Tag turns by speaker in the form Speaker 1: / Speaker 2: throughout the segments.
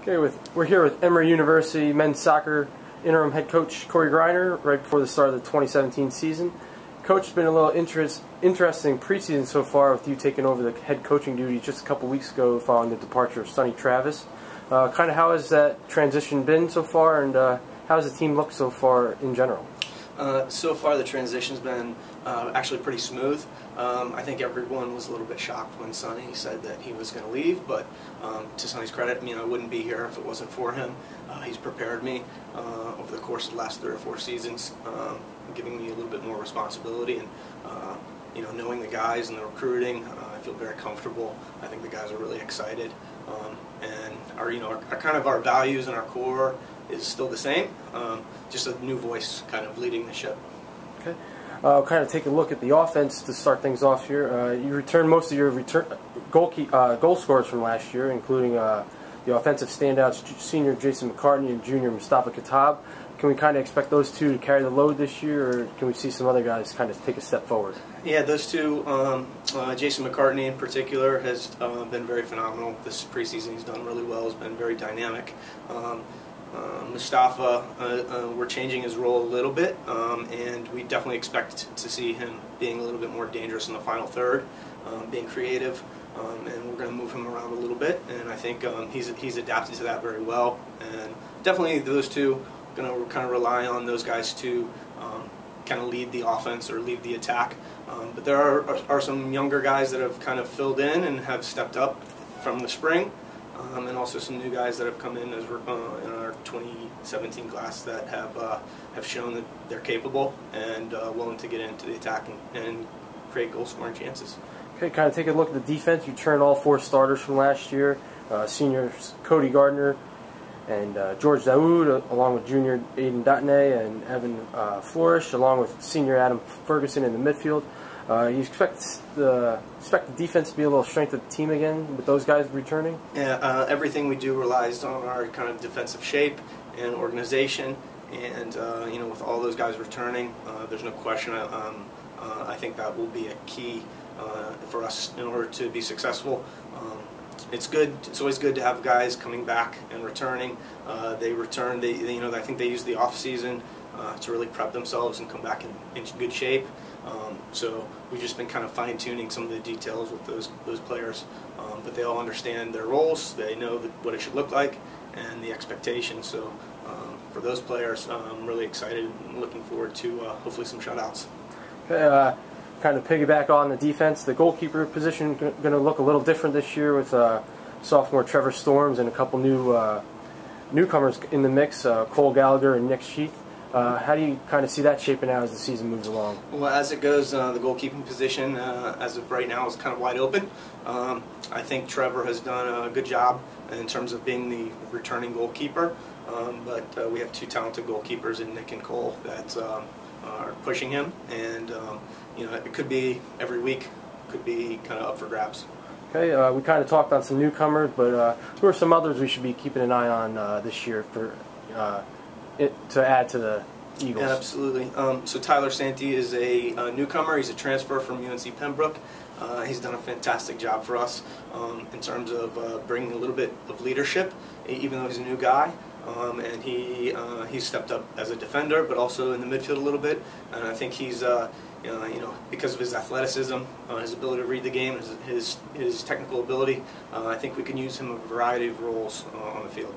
Speaker 1: Okay, we're here with Emory University men's soccer interim head coach Cory Greiner right before the start of the 2017 season. Coach, it's been a little interesting preseason so far with you taking over the head coaching duties just a couple weeks ago following the departure of Sonny Travis. Kind of how has that transition been so far, and how does the team look so far in general?
Speaker 2: So far the transition's been actually pretty smooth. I think everyone was a little bit shocked when Sonny said that he was going to leave, but to Sonny's credit, I wouldn't be here if it wasn't for him. He's prepared me over the course of the last 3 or 4 seasons, giving me a little bit more responsibility, and knowing the guys and the recruiting, I feel very comfortable. I think the guys are really excited, and our values and our core is still the same, just a new voice kind of leading the ship.
Speaker 1: Okay. Kind of take a look at the offense to start things off here. You returned most of your goal scorers from last year, including the offensive standouts, senior Jason Mccartney and junior Mustafa Kitab. Can we kind of expect those two to carry the load this year, or can we see some other guys kind of take a step forward?
Speaker 2: Yeah, those two, Jason Mccartney in particular, has been very phenomenal. This preseason he's done really well, has been very dynamic. Mustafa, we're changing his role a little bit, and we definitely expect to see him being a little bit more dangerous in the final third, being creative, and we're going to move him around a little bit, and I think he's adapted to that very well. And definitely those two, going to kind of rely on those guys to kind of lead the offense or lead the attack. But there are some younger guys that have kind of filled in and have stepped up from the spring. And also some new guys that have come in as in our 2017 class that have shown that they're capable and willing to get into the attack and create goal-scoring chances.
Speaker 1: Okay, kind of take a look at the defense. You turned all 4 starters from last year, seniors Cory Greiner and George Daoud, along with junior Aiden Datne and Evan Flourish, along with senior Adam Ferguson in the midfield. You expect the defense to be a little strength of the team again with those guys returning?
Speaker 2: Yeah, everything we do relies on our kind of defensive shape and organization, and with all those guys returning, there's no question. I think that will be a key for us in order to be successful. It's good. It's always good to have guys coming back and returning. They return. I think they use the off season to really prep themselves and come back in good shape. So we've just been kind of fine-tuning some of the details with those players, but they all understand their roles. They know what it should look like and the expectations. So for those players, I'm really excited and looking forward to hopefully some shutouts.
Speaker 1: Okay, kind of piggyback on the defense, the goalkeeper position going to look a little different this year with sophomore Trevor Storms and a couple new newcomers in the mix, Cole Gallagher and Nick Sheath. How do you kind of see that shaping out as the season moves along?
Speaker 2: Well, as it goes, the goalkeeping position, as of right now, is kind of wide open. I think Trevor has done a good job in terms of being the returning goalkeeper, but we have 2 talented goalkeepers in Nick and Cole that are pushing him, and it could be every week, could be kind of up for grabs.
Speaker 1: Okay, we kind of talked on some newcomers, but who are some others we should be keeping an eye on this year for to add to the Eagles?
Speaker 2: Yeah, absolutely. So Tyler Santee is a newcomer. He's a transfer from UNC Pembroke. He's done a fantastic job for us in terms of bringing a little bit of leadership, even though he's a new guy. And he's stepped up as a defender, but also in the midfield a little bit. And I think he's because of his athleticism, his ability to read the game, his technical ability, I think we can use him in a variety of roles on the field.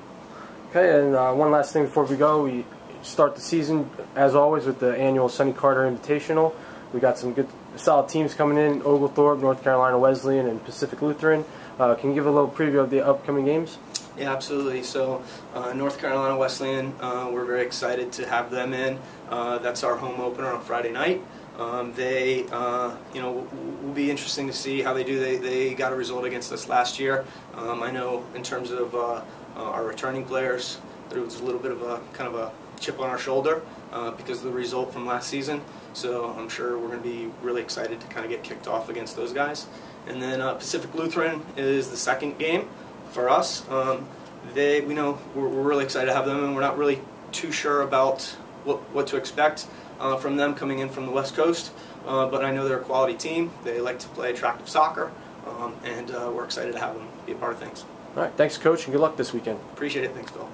Speaker 1: Okay, and one last thing before we go. We start the season, as always, with the annual Sonny Carter Invitational. We got some good, solid teams coming in: Oglethorpe, North Carolina Wesleyan, and Pacific Lutheran. Can you give a little preview of the upcoming games?
Speaker 2: Yeah, absolutely. So North Carolina Wesleyan, we're very excited to have them in. That's our home opener on Friday night. Will be interesting to see how they do. They got a result against us last year. I know in terms of our returning players, there was a little bit of a kind of a chip on our shoulder because of the result from last season. So I'm sure we're going to be really excited to kind of get kicked off against those guys. And then Pacific Lutheran is the second game for us. We're really excited to have them, and we're not really too sure about what to expect from them coming in from the West Coast. But I know they're a quality team. They like to play attractive soccer, and we're excited to have them be a part of things.
Speaker 1: All right, thanks, Coach, and good luck this weekend.
Speaker 2: Appreciate it. Thanks, Phil.